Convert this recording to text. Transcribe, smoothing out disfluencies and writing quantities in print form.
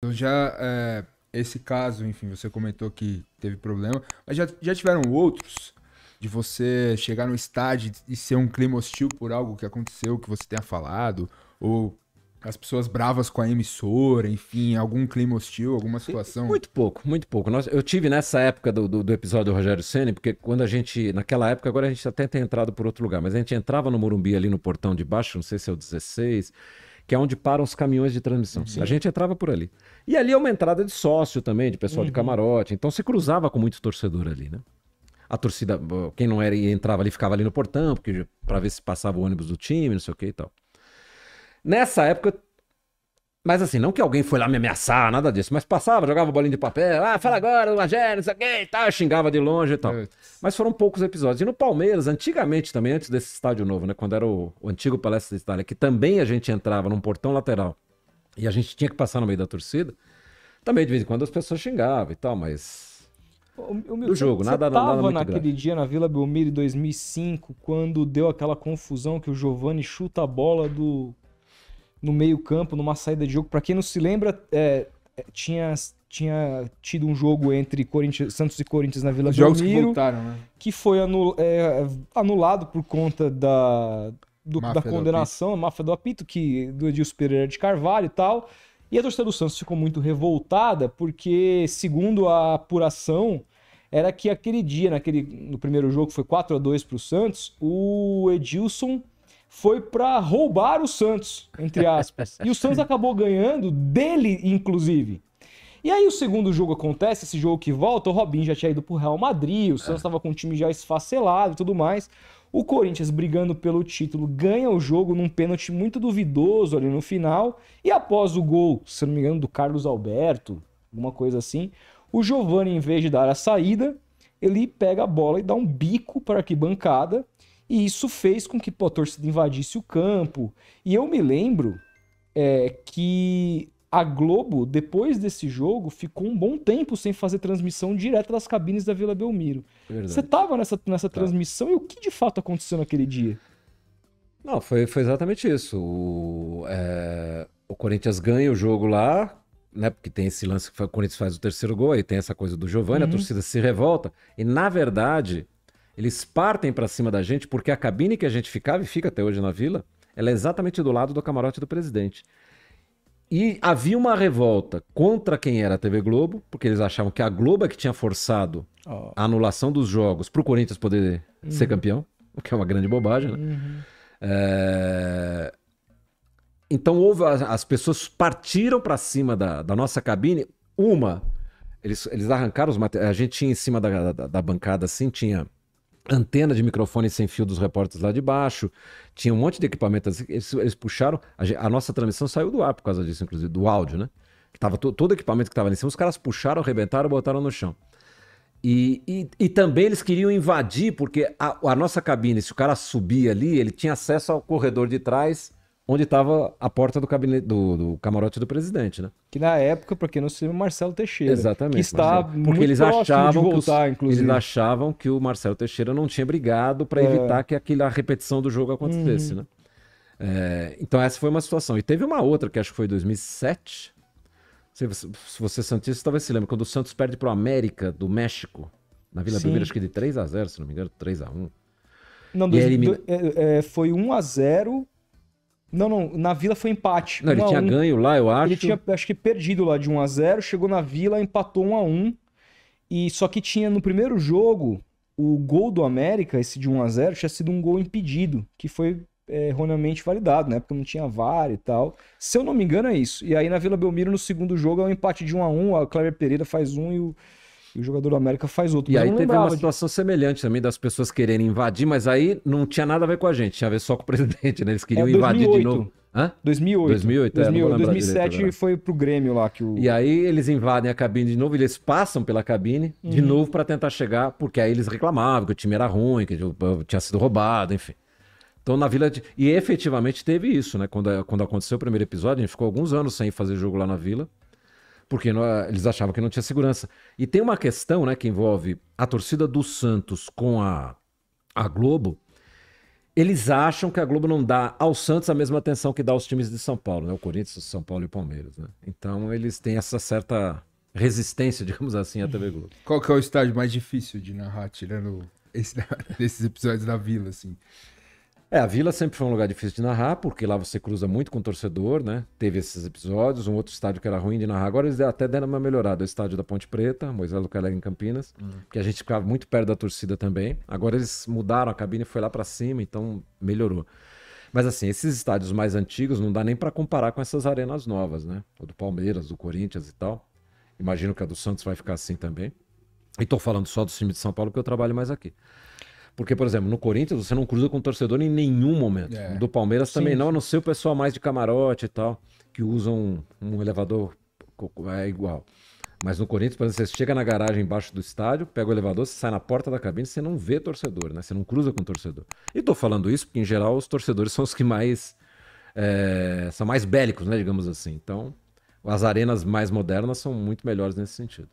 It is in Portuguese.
Eu já, esse caso, enfim, você comentou que teve problema, mas já tiveram outros de você chegar no estádio e ser um clima hostil por algo que aconteceu, que você tenha falado, ou as pessoas bravas com a emissora, enfim, algum clima hostil, alguma situação. Muito pouco, muito pouco. Eu tive nessa época do episódio do Rogério Ceni, porque quando a gente, naquela época, agora a gente até tem entrado por outro lugar, mas a gente entrava no Morumbi ali no portão de baixo, não sei se é o 16, que é onde param os caminhões de transmissão. A Sim. gente entrava por ali. E ali é uma entrada de sócio também, de pessoal de Uhum. camarote, então você cruzava com muito torcedor ali, né? A torcida, quem não era e entrava ali, ficava ali no portão, porque para ver se passava o ônibus do time, não sei o que e tal. Nessa época, mas assim, não que alguém foi lá me ameaçar, nada disso, mas passava, jogava bolinha de papel, fala agora, Rogério, não sei o que e tal, xingava de longe e tal. Putz. Mas foram poucos episódios. E no Palmeiras, antigamente também, antes desse estádio novo, né, quando era o antigo Palestra da Itália, que também a gente entrava num portão lateral e a gente tinha que passar no meio da torcida, também de vez em quando as pessoas xingavam e tal, mas O do Milton, jogo, você nada tava muito grave. naquele dia na Vila Belmiro em 2005, quando deu aquela confusão que o Giovani chuta a bola no meio-campo, numa saída de jogo. Pra quem não se lembra, tinha tido um jogo entre Santos e Corinthians na Vila Os jogos que Belmiro, voltaram, né? que foi anulado por conta da Máfia do apito. condenação, a máfia do apito, do Edilson Pereira de Carvalho e tal. E a torcida do Santos ficou muito revoltada, porque, segundo a apuração, era que aquele dia, no primeiro jogo, que foi 4-2 pro Santos, o Edilson foi pra roubar o Santos, entre aspas. E o Santos acabou ganhando dele, inclusive. E aí o segundo jogo acontece, esse jogo que volta, o Robinho já tinha ido pro Real Madrid, o Santos estava com o time já esfacelado e tudo mais. O Corinthians brigando pelo título ganha o jogo num pênalti muito duvidoso ali no final. E após o gol, se não me engano, do Carlos Alberto, alguma coisa assim, o Giovani, em vez de dar a saída, ele pega a bola e dá um bico para a arquibancada. E isso fez com que a torcida invadisse o campo. E eu me lembro que a Globo, depois desse jogo, ficou um bom tempo sem fazer transmissão direto das cabines da Vila Belmiro. Você Verdade. tava nessa Tá. transmissão e o que de fato aconteceu naquele dia? Não, foi exatamente isso. O Corinthians ganha o jogo lá, né? Porque tem esse lance que o Corinthians faz o terceiro gol, aí tem essa coisa do Giovani, a Uhum. torcida se revolta. E, na verdade, eles partem pra cima da gente porque a cabine que a gente ficava e fica até hoje na Vila, ela é exatamente do lado do camarote do presidente. E havia uma revolta contra quem era a TV Globo, porque eles achavam que a Globo é que tinha forçado Ó. a anulação dos jogos para o Corinthians poder ser Uhum. campeão, o que é uma grande bobagem, né? Uhum. É, então as pessoas partiram para cima da nossa cabine. Eles arrancaram os materiais. A gente tinha em cima da bancada assim, tinha antena de microfone sem fio dos repórteres lá de baixo, tinha um monte de equipamento assim, eles puxaram, a nossa transmissão saiu do ar por causa disso, inclusive, do áudio, né? Que tava todo equipamento que estava ali em cima, os caras puxaram, arrebentaram e botaram no chão. E também eles queriam invadir, porque a nossa cabine, se o cara subia ali, ele tinha acesso ao corredor de trás, onde estava a porta do camarote do presidente, né? Que na época, pra quem não se lembra, Marcelo Teixeira, que Exatamente, está Marcelo. Porque muito próximo de voltar, eles inclusive. achavam que o Marcelo Teixeira não tinha brigado para É. evitar que a repetição do jogo acontecesse, Uhum. né? Então essa foi uma situação. E teve uma outra, que acho que foi em 2007. Se você é santista, talvez se lembre, quando o Santos perde para o América do México, na Vila Belmiro, Sim. acho que de 3-0, se não me engano, 3-1. Não, E aí elimina... foi 1-0. Não, não, na Vila foi empate, Não, ele tinha 1-1. ganho lá, eu Ele acho. tinha, acho que, perdido lá de 1-0, chegou na Vila, empatou 1-1. E só que tinha no primeiro jogo, o gol do América, esse de 1-0, tinha sido um gol impedido, que foi erroneamente validado, né? Porque não tinha VAR e tal. Se eu não me engano, é isso. E aí na Vila Belmiro, no segundo jogo, é um empate de 1-1, a Cléber Pereira faz um e o jogador do América faz outro. E Mas eu aí não teve uma lembrava situação semelhante também das pessoas quererem invadir, mas aí não tinha nada a ver com a gente, tinha a ver só com o presidente, né? Eles queriam invadir de novo. 2008. Hã? 2008. 2008, não vou lembrar direito 2007 agora. foi pro Grêmio lá que E o... aí eles invadem a cabine de novo, eles passam pela cabine de Uhum. novo para tentar chegar, porque aí eles reclamavam que o time era ruim, que tinha sido roubado, enfim. Então na Vila. E efetivamente teve isso, né? Quando aconteceu o primeiro episódio, a gente ficou alguns anos sem fazer jogo lá na Vila, porque eles achavam que não tinha segurança. E tem uma questão, né, que envolve a torcida do Santos com a Globo. Eles acham que a Globo não dá ao Santos a mesma atenção que dá aos times de São Paulo, né? O Corinthians, o São Paulo e o Palmeiras, né? Então eles têm essa certa resistência, digamos assim, à TV Globo. Qual que é o estádio mais difícil de narrar, tirando esses episódios da Vila, assim? A Vila sempre foi um lugar difícil de narrar, porque lá você cruza muito com o torcedor, né? Teve esses episódios, um outro estádio que era ruim de narrar. Agora eles até deram uma melhorada, o estádio da Ponte Preta, Moisés Lucarelli em Campinas, que a gente ficava muito perto da torcida também. Agora eles mudaram, a cabine foi lá pra cima, então melhorou. Mas assim, esses estádios mais antigos não dá nem pra comparar com essas arenas novas, né? O do Palmeiras, do Corinthians e tal. Imagino que a do Santos vai ficar assim também. E tô falando só do time de São Paulo, porque eu trabalho mais aqui. Porque, por exemplo, no Corinthians você não cruza com o torcedor em nenhum momento. É. No do Palmeiras também Sim, não, a não ser o pessoal mais de camarote e tal, que usam um elevador é igual. Mas no Corinthians, por exemplo, você chega na garagem embaixo do estádio, pega o elevador, você sai na porta da cabine, você não vê torcedor, né? Você não cruza com o torcedor. E tô falando isso porque, em geral, os torcedores são os que mais são mais bélicos, né? Digamos assim. Então, as arenas mais modernas são muito melhores nesse sentido.